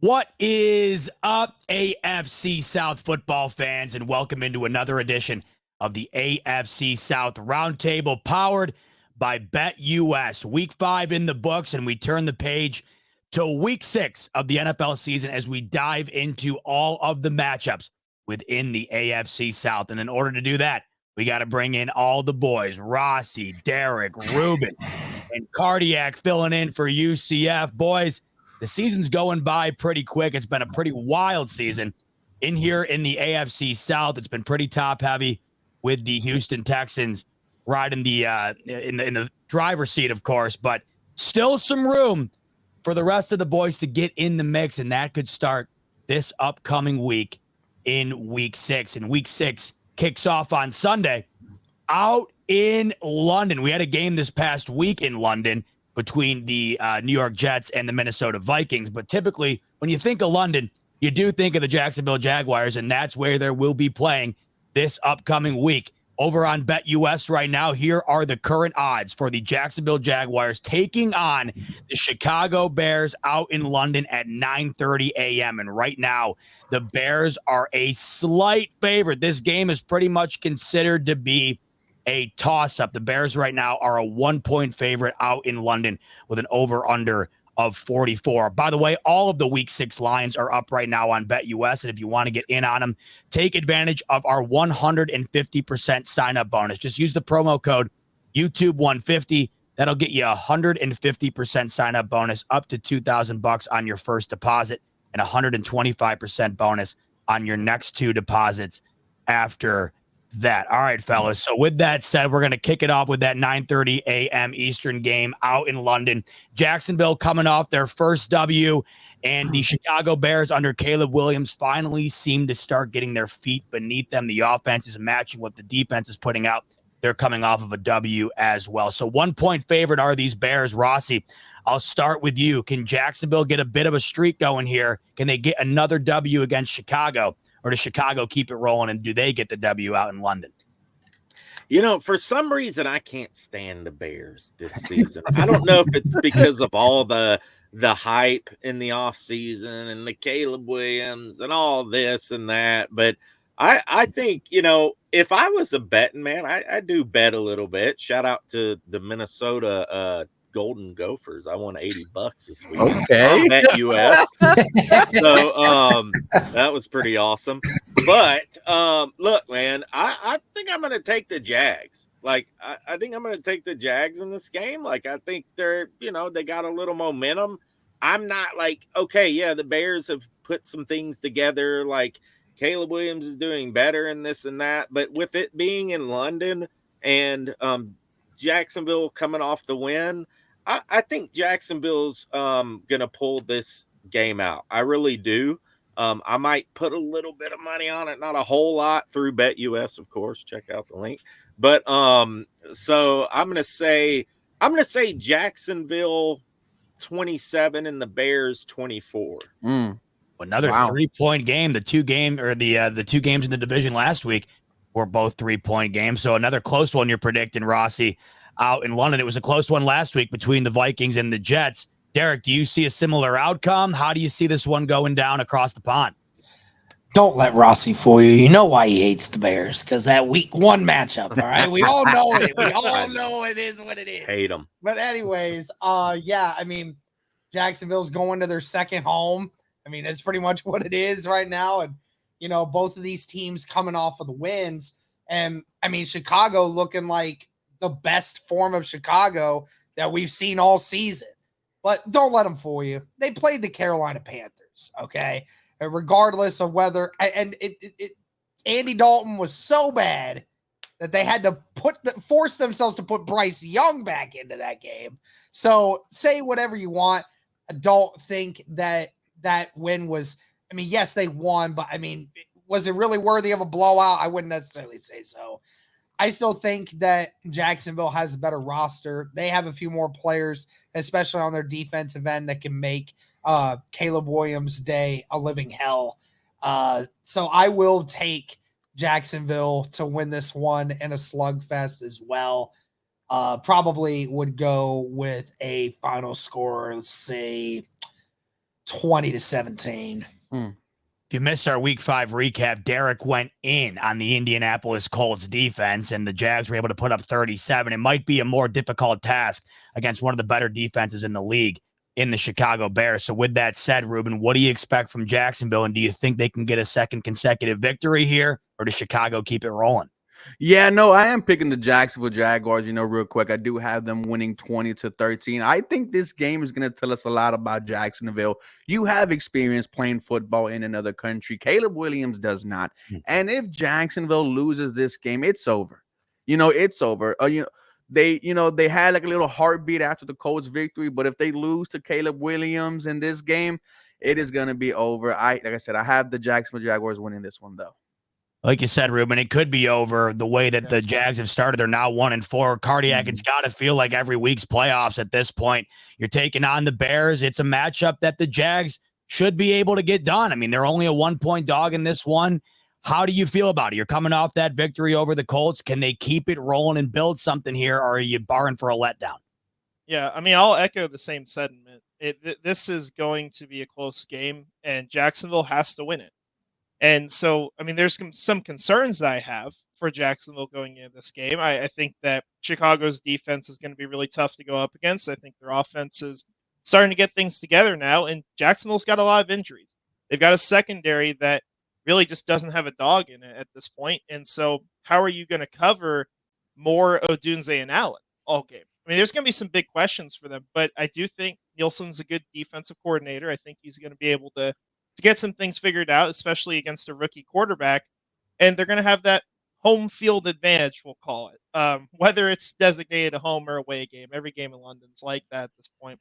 What is up, AFC South football fans, and welcome into another edition of the AFC South Roundtable, powered by BetUS. Week 5 in the books, and we turn the page to Week 6 of the NFL season as we dive into all of the matchups within the AFC South. And in order to do that, we got to bring in all the boys, Rossi, Derek, Ruben, and Cardiac filling in for UCF. Boys, the season's going by pretty quick. It's been a pretty wild season in here in the AFC South. It's been pretty top heavy with the Houston Texans riding the in the driver's seat, of course, but still some room for the rest of the boys to get in the mix, and that could start this upcoming week in Week 6. And Week 6 kicks off on Sunday out in London. We had a game this past week in London between the New York Jets and the Minnesota Vikings. But typically, when you think of London, you do think of the Jacksonville Jaguars, and that's where they will be playing this upcoming week. Over on BetUS right now, here are the current odds for the Jacksonville Jaguars taking on the Chicago Bears out in London at 9:30 a.m. And right now, the Bears are a slight favorite. This game is pretty much considered to be a toss-up. The Bears right now are a 1-point favorite out in London with an over-under of 44. By the way, all of the Week 6 lines are up right now on BetUS, and if you want to get in on them, take advantage of our 150% sign-up bonus. Just use the promo code YouTube150. That'll get you a 150% sign-up bonus up to $2,000 on your first deposit and 125% bonus on your next 2 deposits after that. All right, fellas. So with that said, we're going to kick it off with that 9:30 a.m. Eastern game out in London. Jacksonville coming off their first W, and the Chicago Bears under Caleb Williams finally seem to start getting their feet beneath them. The offense is matching what the defense is putting out. They're coming off of a W as well. So 1-point favorite are these Bears. Rossi, I'll start with you. Can Jacksonville get a bit of a streak going here? Can they get another W against Chicago? Or does Chicago keep it rolling, and do they get the W out in London? You know, for some reason, I can't stand the Bears this season. I don't know if it's because of all the hype in the offseason and the Caleb Williams and all this and that. But I think, you know, if I was a betting man, I do bet a little bit. Shout out to the Minnesota Golden Gophers. I won $80 this week. Okay. BetUS. So that was pretty awesome. But look, man, I think I'm gonna take the Jags. Like I think I'm gonna take the Jags in this game. Like I think they're, you know, they got a little momentum. I'm not like, okay, yeah, the Bears have put some things together, like Caleb Williams is doing better and this and that, but with it being in London and Jacksonville coming off the win, I think Jacksonville's going to pull this game out. I really do. I might put a little bit of money on it, not a whole lot, through BetUS, of course. Check out the link. But so I'm going to say Jacksonville 27 and the Bears 24. Another 3-point game. The two games in the division last week were both 3-point games. So another close one you're predicting, Rossi, out in London. It was a close one last week between the Vikings and the Jets. Derek, do you see a similar outcome? How do you see this one going down across the pond? Don't let Rossi fool you. You know why he hates the Bears, because that week 1 matchup, all right? We all know it. We all know it is what it is. Hate them. But anyways, yeah, I mean, Jacksonville's going to their second home. I mean, it's pretty much what it is right now. And, you know, both of these teams coming off of the wins. And, I mean, Chicago looking like the best form of Chicago that we've seen all season. But don't let them fool you. They played the Carolina Panthers, okay? And regardless of whether – and Andy Dalton was so bad that they had to force themselves to put Bryce Young back into that game. So say whatever you want. I don't think that win was – I mean, yes, they won, but, I mean, was it really worthy of a blowout? I wouldn't necessarily say so. I still think that Jacksonville has a better roster. They have a few more players, especially on their defensive end, that can make Caleb Williams' day a living hell. So I will take Jacksonville to win this one in a slugfest as well. Probably would go with a final score, let's say 20-17. If you missed our week 5 recap, Derek went in on the Indianapolis Colts defense, and the Jags were able to put up 37. It might be a more difficult task against one of the better defenses in the league in the Chicago Bears. So with that said, Ruben, what do you expect from Jacksonville, and do you think they can get a second consecutive victory here, or does Chicago keep it rolling? Yeah, no, I am picking the Jacksonville Jaguars, real quick. I do have them winning 20-13. I think this game is going to tell us a lot about Jacksonville. You have experience playing football in another country. Caleb Williams does not. And if Jacksonville loses this game, it's over. It's over. They had like a little heartbeat after the Colts victory, but if they lose to Caleb Williams in this game, it is going to be over. Like I said, I have the Jacksonville Jaguars winning this one, though. Like you said, Ruben, it could be over the way that the Jags have started. They're now 1-4. Cardiac, it's got to feel like every week's playoffs at this point. You're taking on the Bears. It's a matchup that the Jags should be able to get done. I mean, they're only a 1-point dog in this one. How do you feel about it? You're coming off that victory over the Colts. Can they keep it rolling and build something here, or are you barring for a letdown? Yeah, I mean, I'll echo the same sentiment. This is going to be a close game, and Jacksonville has to win it. And so, I mean, there's some concerns that I have for Jacksonville going into this game. I think that Chicago's defense is going to be really tough to go up against. I think their offense is starting to get things together now, and Jacksonville's got a lot of injuries. They've got a secondary that really just doesn't have a dog in it at this point. And so how are you going to cover more Odunze and Allen all game? I mean, there's going to be some big questions for them, but I do think Nielsen's a good defensive coordinator. I think he's going to be able to get some things figured out, especially against a rookie quarterback. And they're going to have that home field advantage, we'll call it. Whether it's designated a home or away game, every game in London is like that at this point.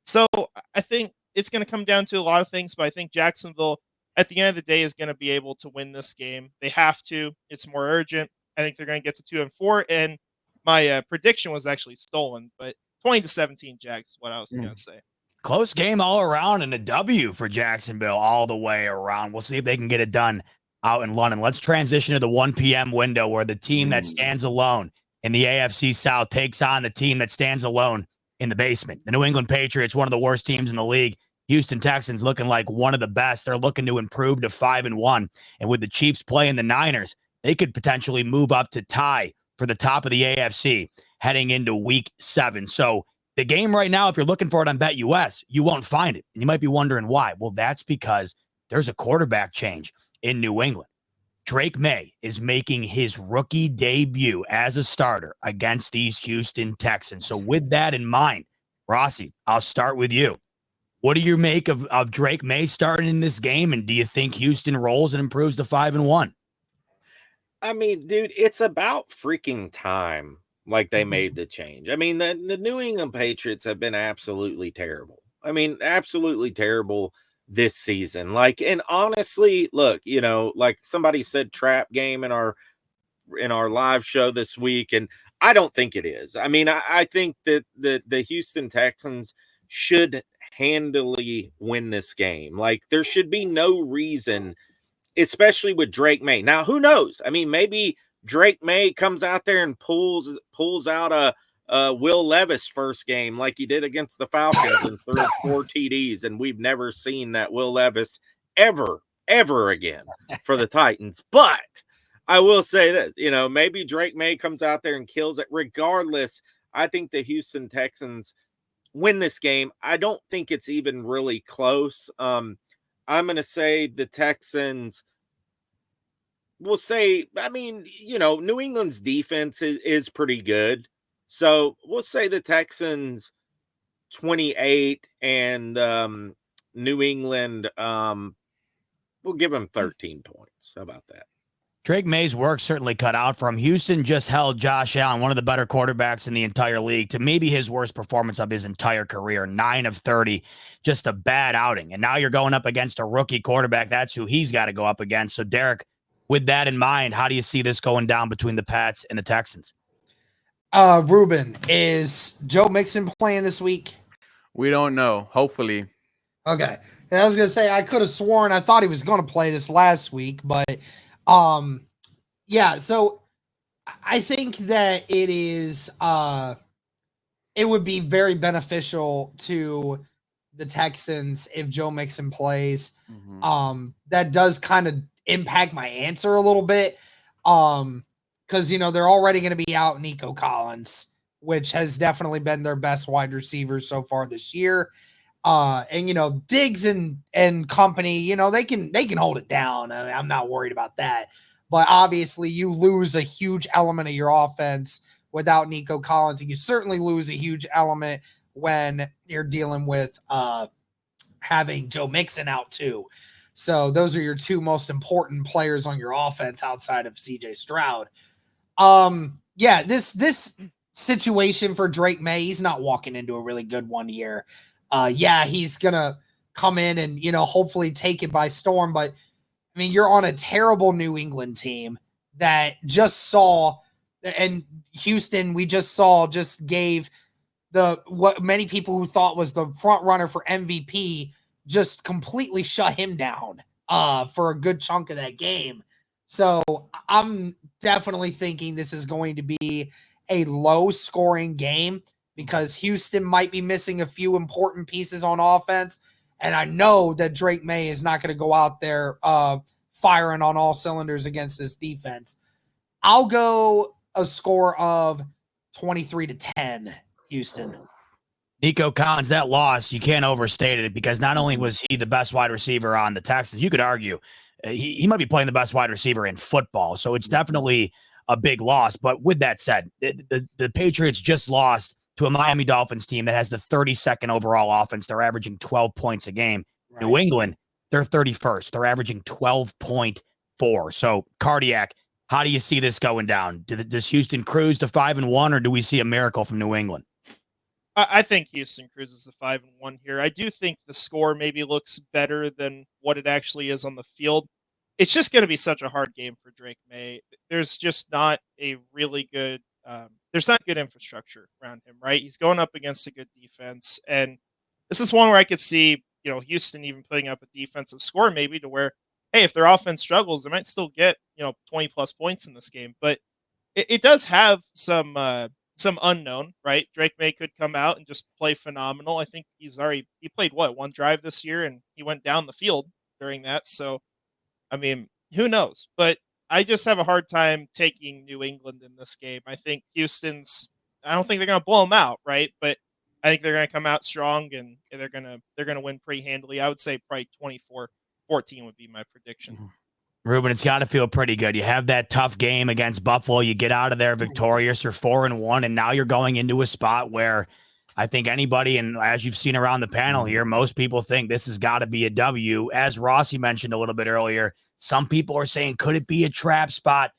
So I think it's going to come down to a lot of things, but I think Jacksonville, at the end of the day, is going to be able to win this game. They have to. It's more urgent. I think they're going to get to 2-4. And my prediction was actually stolen, but 20-17 Jags is what I was going to say. Close game all around and a W for Jacksonville all the way around. We'll see if they can get it done out in London. Let's transition to the 1 p.m. window where the team that stands alone in the AFC South takes on the team that stands alone in the basement. The New England Patriots, one of the worst teams in the league. Houston Texans looking like one of the best. They're looking to improve to 5-1. And with the Chiefs playing the Niners, they could potentially move up to tie for the top of the AFC heading into week 7. So the game right now, if you're looking for it on BetUS, you won't find it. And you might be wondering why. Well, that's because there's a quarterback change in New England. Drake May is making his rookie debut as a starter against these Houston Texans. So with that in mind, Rossi, I'll start with you. What do you make of Drake May starting in this game? And do you think Houston rolls and improves to 5-1? I mean, dude, it's about freaking time. Like they made the change. I mean, the New England Patriots have been absolutely terrible. I mean, absolutely terrible this season. Like, and honestly, look, like somebody said trap game in our live show this week, and I don't think it is. I mean, I think that the Houston Texans should handily win this game. Like, there should be no reason, especially with Drake May. Now, who knows? I mean, maybe Drake May comes out there and pulls out a Will Levis first game like he did against the Falcons and threw 4 TDs, and we've never seen that Will Levis ever again for the Titans. But I will say this, maybe Drake May comes out there and kills it. Regardless, I think the Houston Texans win this game. I don't think it's even really close. I'm going to say the Texans. We'll say, I mean, New England's defense is pretty good. So we'll say the Texans 28 and New England, we'll give them 13 points. How about that? Drake May's work certainly cut out for him. Houston just held Josh Allen, one of the better quarterbacks in the entire league, to maybe his worst performance of his entire career, 9 of 30, just a bad outing. And now you're going up against a rookie quarterback. That's who he's got to go up against. So, Derek, with that in mind, how do you see this going down between the Pats and the Texans? Ruben, is Joe Mixon playing this week? We don't know. Hopefully. Okay. And I was going to say, I could have sworn I thought he was going to play this last week, but yeah, so I think that it is it would be very beneficial to the Texans if Joe Mixon plays. Mhm. That does kind of impact my answer a little bit. Because they're already going to be out Nico Collins, which has definitely been their best wide receiver so far this year. And Diggs and company, they can hold it down. I mean, I'm not worried about that. But obviously, you lose a huge element of your offense without Nico Collins, and you certainly lose a huge element when you're dealing with having Joe Mixon out too. So those are your two most important players on your offense outside of CJ Stroud. Yeah, this situation for Drake May, he's not walking into a really good one here. Yeah, he's gonna come in and hopefully take it by storm, but I mean, you're on a terrible New England team that just saw, and Houston, we just gave what many people who thought was the front runner for MVP just completely shut him down for a good chunk of that game. So I'm definitely thinking this is going to be a low scoring game because Houston might be missing a few important pieces on offense. And I know that Drake May is not going to go out there firing on all cylinders against this defense. I'll go a score of 23-10, Houston. Nico Collins, that loss, you can't overstate it because not only was he the best wide receiver on the Texans, you could argue he might be playing the best wide receiver in football. So it's definitely a big loss. But with that said, the Patriots just lost to a Miami Dolphins team that has the 32nd overall offense. They're averaging 12 points a game. Right. New England, they're 31st. They're averaging 12.4. So Cardiac, how do you see this going down? Does Houston cruise to 5-1, or do we see a miracle from New England? I think Houston cruises the 5-1 here. I do think the score maybe looks better than what it actually is on the field. It's just going to be such a hard game for Drake May. There's just not a really good there's not good infrastructure around him, right? He's going up against a good defense, and this is one where I could see, Houston even putting up a defensive score maybe to where, hey, if their offense struggles, they might still get, 20 plus points in this game. But it does have some unknown, right? Drake May could come out and just play phenomenal. I think he played one drive this year and he went down the field during that. So, I mean, who knows? But I just have a hard time taking New England in this game. I think I don't think they're going to blow them out, right? But I think they're going to come out strong and they're going to win pretty handily. I would say probably 24-14 would be my prediction. Ruben, it's got to feel pretty good. You have that tough game against Buffalo. You get out of there victorious. You're 4-1, and now you're going into a spot where I think anybody, and as you've seen around the panel here, most people think this has got to be a W. As Rossi mentioned a little bit earlier, some people are saying, could it be a trap spot?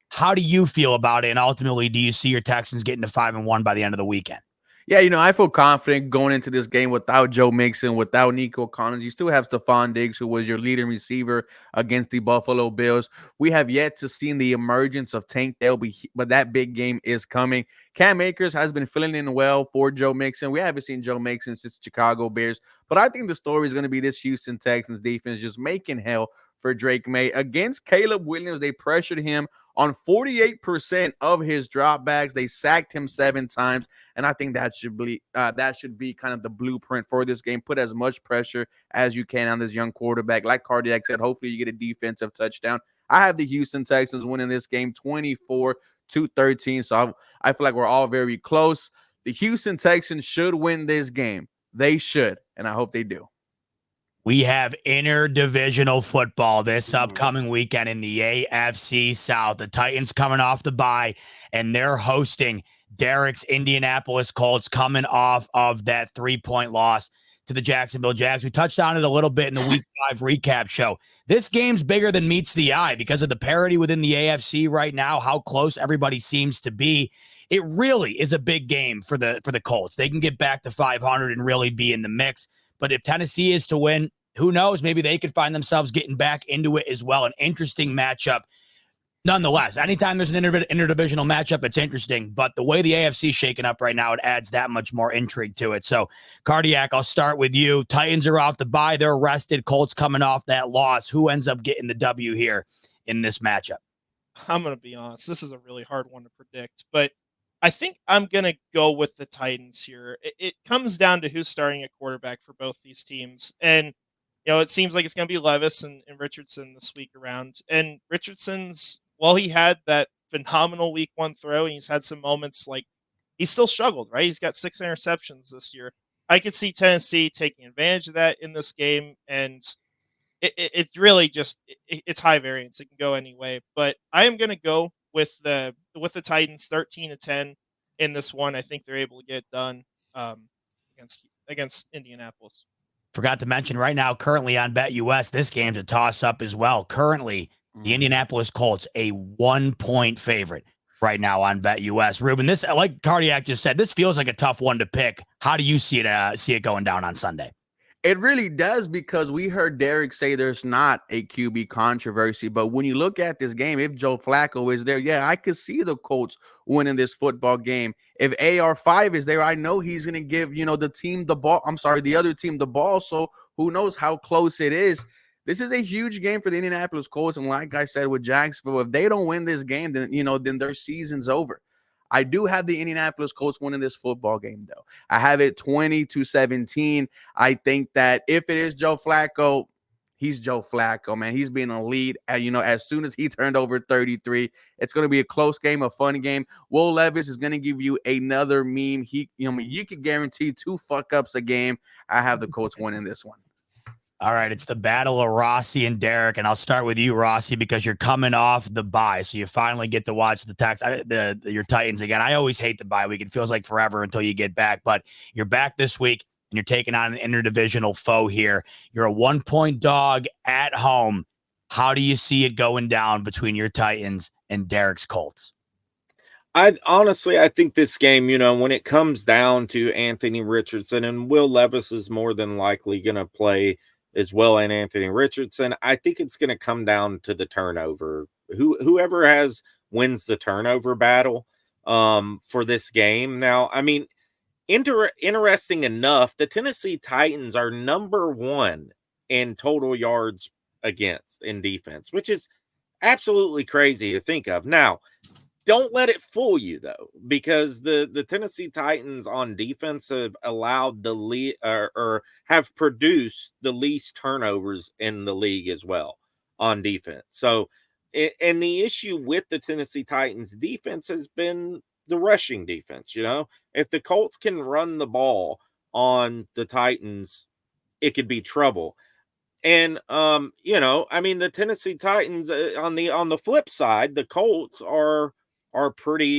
How do you feel about it? And ultimately, do you see your Texans getting to 5-1 by the end of the weekend? Yeah, I feel confident going into this game without Joe Mixon, without Nico Collins. You still have Stephon Diggs, who was your leading receiver against the Buffalo Bills. We have yet to see the emergence of Tank Dell, but that big game is coming. Cam Akers has been filling in well for Joe Mixon. We haven't seen Joe Mixon since Chicago Bears, but I think the story is going to be this Houston Texans defense just making hell for Drake May. Against Caleb Williams, they pressured him on 48% of his dropbacks. They sacked him 7 times, and I think that should be kind of the blueprint for this game. Put as much pressure as you can on this young quarterback. Like Cardiac said, hopefully you get a defensive touchdown. I have the Houston Texans winning this game 24-13, so I feel like we're all very close. The Houston Texans should win this game. They should, and I hope they do. We have interdivisional football this upcoming weekend in the AFC South. The Titans coming off the bye, and they're hosting Derek's Indianapolis Colts, coming off of that 3-point loss to the Jacksonville Jags. We touched on it a little bit in the Week 5 recap show. This game's bigger than meets the eye because of the parity within the AFC right now, how close everybody seems to be. It really is a big game for the Colts. They can get back to 500 and really be in the mix. But if Tennessee is to win, who knows? Maybe they could find themselves getting back into it as well. An interesting matchup. Nonetheless, anytime there's an interdivisional matchup, it's interesting. But the way the AFC is shaking up right now, it adds that much more intrigue to it. So, Cardiac, I'll start with you. Titans are off the bye. They're rested. Colts coming off that loss. Who ends up getting the W here in this matchup? I'm going to be honest. This is a really hard one to predict. But I think I'm going to go with the Titans here. It comes down to who's starting at quarterback for both these teams. And, it seems like it's going to be Levis and Richardson this week around. And Richardson's, well, he had that phenomenal week 1 throw, and he's had some moments like he still struggled, right? He's got 6 interceptions this year. I could see Tennessee taking advantage of that in this game. And it's really just it's high variance. It can go any way, but I am going to go with the Titans 13-10 in this one. I think they're able to get it done against Indianapolis. Forgot to mention right now, currently on BetUS, this game's a toss up as well. Currently, the Indianapolis Colts a 1-point favorite right now on BetUS. Ruben, this, like Cardiac just said, this feels like a tough one to pick. How do you see it going down on Sunday? It really does, because we heard Derek say there's not a QB controversy. But when you look at this game, if Joe Flacco is there, yeah, I could see the Colts winning this football game. If AR5 is there, I know he's going to give, the other team the ball. So who knows how close it is. This is a huge game for the Indianapolis Colts. And like I said with Jacksonville, if they don't win this game, then their season's over. I do have the Indianapolis Colts winning this football game, though. I have it 20-17. I think that if it is Joe Flacco, he's Joe Flacco, man. He's been a lead. As soon as he turned over 33, it's going to be a close game, a fun game. Will Levis is going to give you another meme. You can guarantee 2 fuck-ups a game. I have the Colts winning this one. All right, it's the battle of Rossi and Derek, and I'll start with you, Rossi, because you're coming off the bye, so you finally get to watch your Titans again. I always hate the bye week; it feels like forever until you get back. But you're back this week, and you're taking on an interdivisional foe here. You're a 1-point dog at home. How do you see it going down between your Titans and Derek's Colts? I think this game, when it comes down to Anthony Richardson, and Will Levis is more than likely going to play as well, and Anthony Richardson, I think it's going to come down to the turnover. Whoever wins the turnover battle for this game. Now, I mean, interesting enough, the Tennessee Titans are number 1 in total yards against in defense, which is absolutely crazy to think of. Now, don't let it fool you, though, because the Tennessee Titans on defense have allowed the lead or have produced the least turnovers in the league as well on defense. So, and the issue with the Tennessee Titans defense has been the rushing defense. If the Colts can run the ball on the Titans, it could be trouble. And the Tennessee Titans on the flip side, the Colts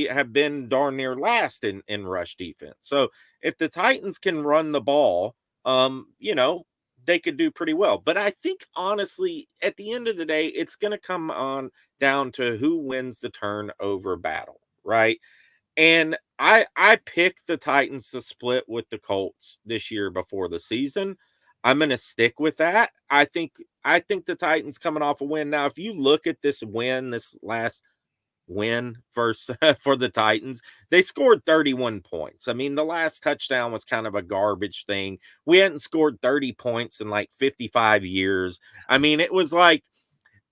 have been darn near last in rush defense. So if the Titans can run the ball, they could do pretty well. But I think, honestly, at the end of the day, it's going to come on down to who wins the turnover battle, right? And I picked the Titans to split with the Colts this year before the season. I'm going to stick with that. I think the Titans coming off a win. Now, if you look at this last win first for the Titans, they scored 31 points. I mean, the last touchdown was kind of a garbage thing. We hadn't scored 30 points in like 55 years. I mean, it was like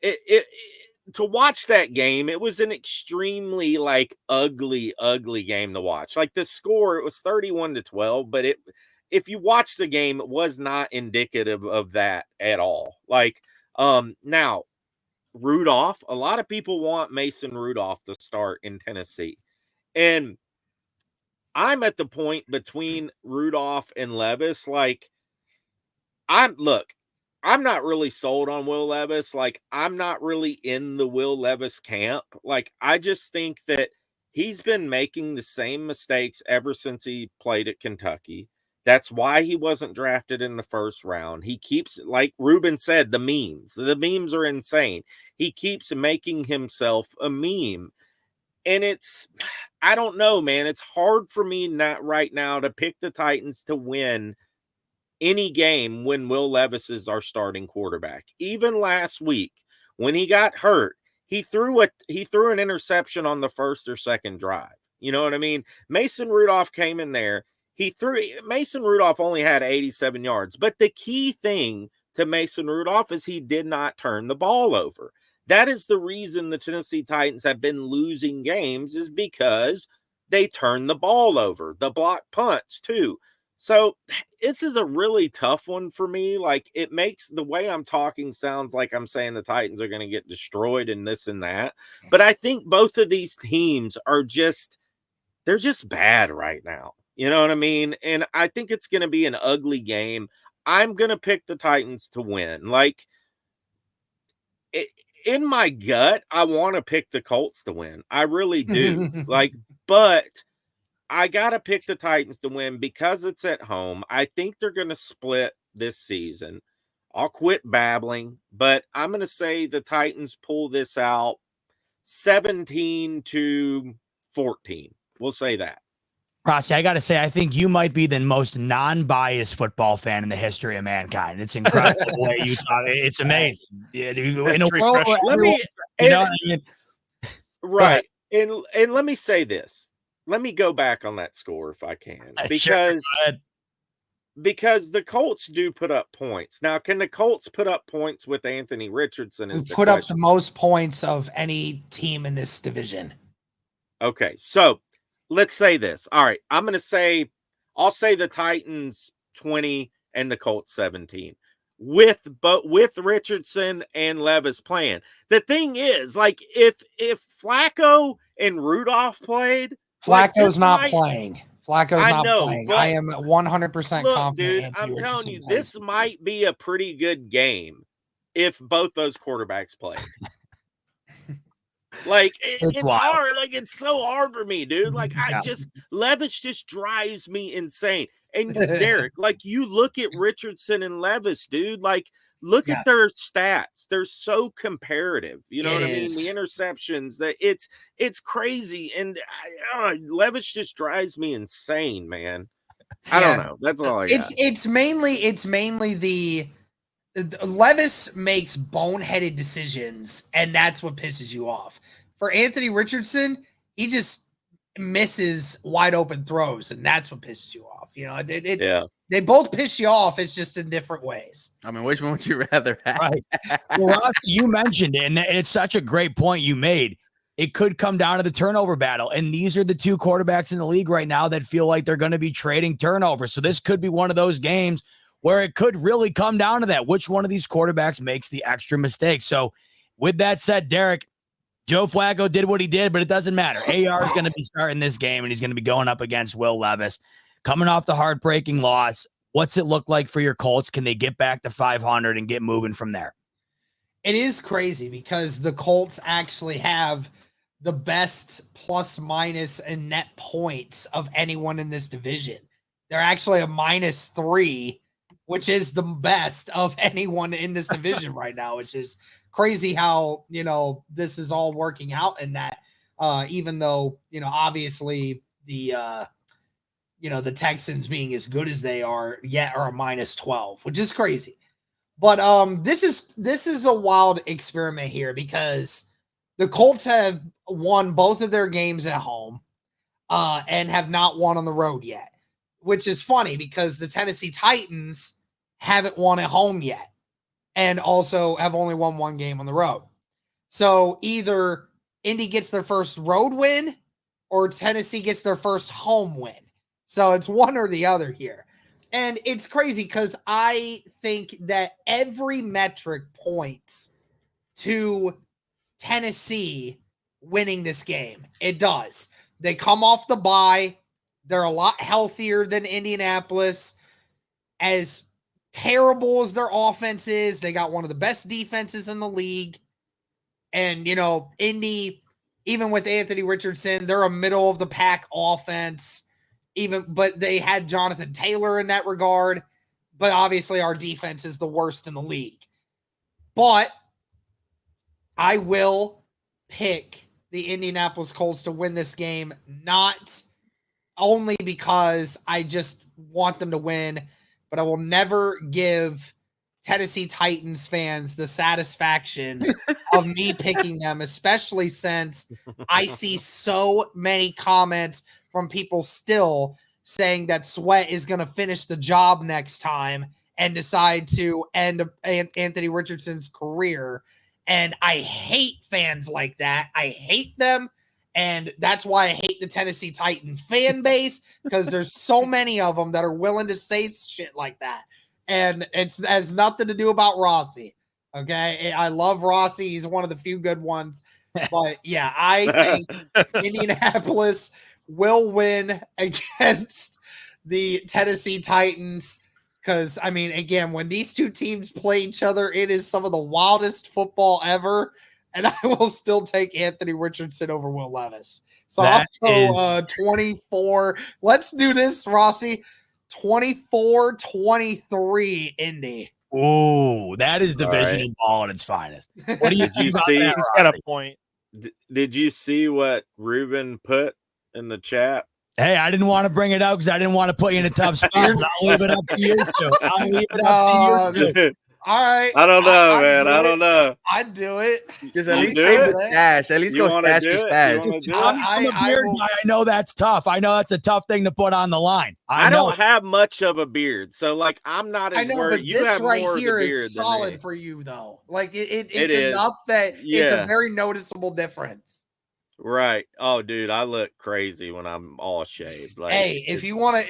to watch that game, it was an extremely ugly game to watch. Like the score, it was 31-12, but if you watch the game, it was not indicative of that at all. Now Rudolph, a lot of people want Mason Rudolph to start in Tennessee. And I'm at the point between Rudolph and Levis. I'm not really sold on Will Levis. I'm not really in the Will Levis camp. I just think that he's been making the same mistakes ever since he played at Kentucky. That's why he wasn't drafted in the first round. He keeps, like Ruben said, the memes are insane. He keeps making himself a meme. And I don't know, man. It's hard for me right now to pick the Titans to win any game when Will Levis is our starting quarterback. Even last week, when he got hurt, he threw an interception on the first or second drive. You know what I mean? Mason Rudolph came in there. Mason Rudolph only had 87 yards. But the key thing to Mason Rudolph is he did not turn the ball over. That is the reason the Tennessee Titans have been losing games, is because they turn the ball over, the block punts too. So this is a really tough one for me. Like, it makes the way I'm talking sounds like I'm saying the Titans are going to get destroyed and this and that. But I think both of these teams are they're just bad right now. You know what I mean? And I think it's going to be an ugly game. I'm going to pick the Titans to win. Like, in my gut, I want to pick the Colts to win. I really do. But I got to pick the Titans to win because it's at home. I think they're going to split this season. I'll quit babbling, but I'm going to say the Titans pull this out 17-14. We'll say that. Rossi, I got to say, I think you might be the most non-biased football fan in the history of mankind. It's incredible the way you talk. It's amazing. In a world where you know what I mean? Right. And let me say this. Let me go back on that score if I can. Because the Colts do put up points. Now, can the Colts put up points with Anthony Richardson? Who put up the most points of any team in this division? Okay, so let's say this. All right, I'll say the Titans 20 and the Colts 17 with Richardson and Levis playing. The thing is, like, if Flacco and Rudolph played, Flacco's not playing. Flacco's not playing. I am 100% confident. Dude, I'm telling you, this might be a pretty good game if both those quarterbacks play. Like, it's hard. Like, it's so hard for me, dude. Like, Levis just drives me insane. And Derek, like, you look at Richardson and Levis, dude, like, look at their stats. They're so comparative. You know what I mean? The interceptions, that it's crazy. And Levis just drives me insane, man. I don't know. That's all I got. It's mainly the Levis makes boneheaded decisions, and that's what pisses you off. For Anthony Richardson, he just misses wide open throws, and that's what pisses you off. You know, they both piss you off. It's just in different ways. I mean, which one would you rather have? Right. Well, Ross, you mentioned it, and it's such a great point you made. It could come down to the turnover battle, and these are the two quarterbacks in the league right now that feel like they're going to be trading turnovers. So this could be one of those games where it could really come down to that. Which one of these quarterbacks makes the extra mistake? So with that said, Derek, Joe Flacco did what he did, but it doesn't matter. AR is going to be starting this game, and he's going to be going up against Will Levis. Coming off the heartbreaking loss, what's it look like for your Colts? Can they get back to 500 and get moving from there? It is crazy because the Colts actually have the best plus minus and net points of anyone in this division. They're actually a -3, which is the best of anyone in this division right now, which is crazy how, this is all working out in that, even though, obviously the Texans being as good as they are yet are a -12, which is crazy. But this is a wild experiment here because the Colts have won both of their games at home and have not won on the road yet, which is funny because the Tennessee Titans haven't won at home yet and also have only won one game on the road. So either Indy gets their first road win or Tennessee gets their first home win. So it's one or the other here. And it's crazy because I think that every metric points to Tennessee winning this game. It does. They come off the bye. They're a lot healthier than Indianapolis. As terrible as their offense is, they got one of the best defenses in the league. And, Indy, even with Anthony Richardson, they're a middle of the pack offense. But they had Jonathan Taylor in that regard. But obviously our defense is the worst in the league. But I will pick the Indianapolis Colts to win this game, not only because I just want them to win, but I will never give Tennessee Titans fans the satisfaction of me picking them, especially since I see so many comments from people still saying that Sweat is going to finish the job next time and decide to end Anthony Richardson's career. And I hate fans like that. I hate them. And that's why I hate the Tennessee Titan fan base, because there's so many of them that are willing to say shit like that. And it has nothing to do about Rossi. Okay. I love Rossi. He's one of the few good ones. But yeah, I think Indianapolis will win against the Tennessee Titans. Because, I mean, again, when these two teams play each other, it is some of the wildest football ever. And I will still take Anthony Richardson over Will Levis. So That I'll go 24. Let's do this, Rossi. 24-23 Indy. Ooh, that is All divisional right. ball at its finest. What do you Did you think about see- that, He's got a Rossi? point. Did you see what Ruben put in the chat? Hey, I didn't want to bring it up because I didn't want to put you in a tough spot. I'll leave it up to you two. I'll leave it up to you two. All right. I don't know, I'd man. do I it. don't know. I'd do it. Just at You least do save it? the stash. At least You go wanna stash do your it? You stash. wanna Listen, do it? coming from a I beard will- guy, I know that's tough. I know that's a tough thing to put on the line. I know. don't have much of a beard, so like I'm not as I know, worried. but You this have right more here of the beard is than solid me. for you, though. Like it's It is. enough that it's Yeah. a very noticeable difference. Right. Oh, dude, I look crazy when I'm all shaved. Like, Hey, if you wanna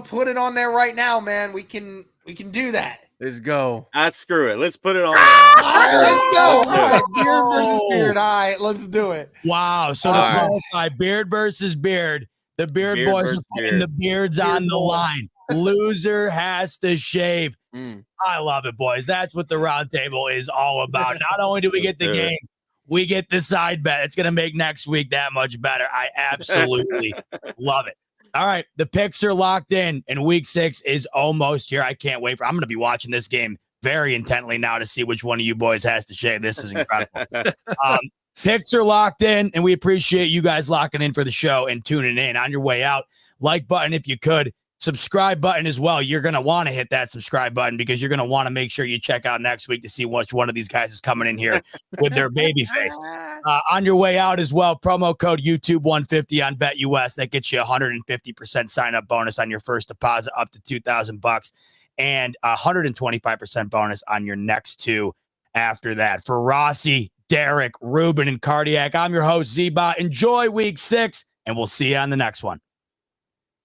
put it on there right now, man, we can do that. Let's go. screw it. Let's put it on. All right, let's go. Let's do All it. right, beard versus beard. All right, let's do it. Wow. So All to right. clarify, beard versus beard, the beard, Beard boys are versus putting beard. the beards Beard on the boy. line. Loser has to shave. Mm. I love it, boys. That's what the roundtable is all about. Not only do we get the Let's do it. game, we get the side bet. It's going to make next week that much better. I absolutely love it. All right. The picks are locked in, and week 6 is almost here. I can't wait I'm going to be watching this game very intently now to see which one of you boys has to shave. This is incredible. Picks are locked in, and we appreciate you guys locking in for the show and tuning in. On your way out, like button if you could, subscribe button as well. You're going to want to hit that subscribe button because you're going to want to make sure you check out next week to see which one of these guys is coming in here with their baby face. On your way out as well, promo code YouTube150 on BetUS. That gets you 150% sign up bonus on your first deposit up to $2,000 and 125% bonus on your next two after that. For Rossi, Derek, Ruben, and Cardiac, I'm your host, Z-Bot. Enjoy week 6, and we'll see you on the next one.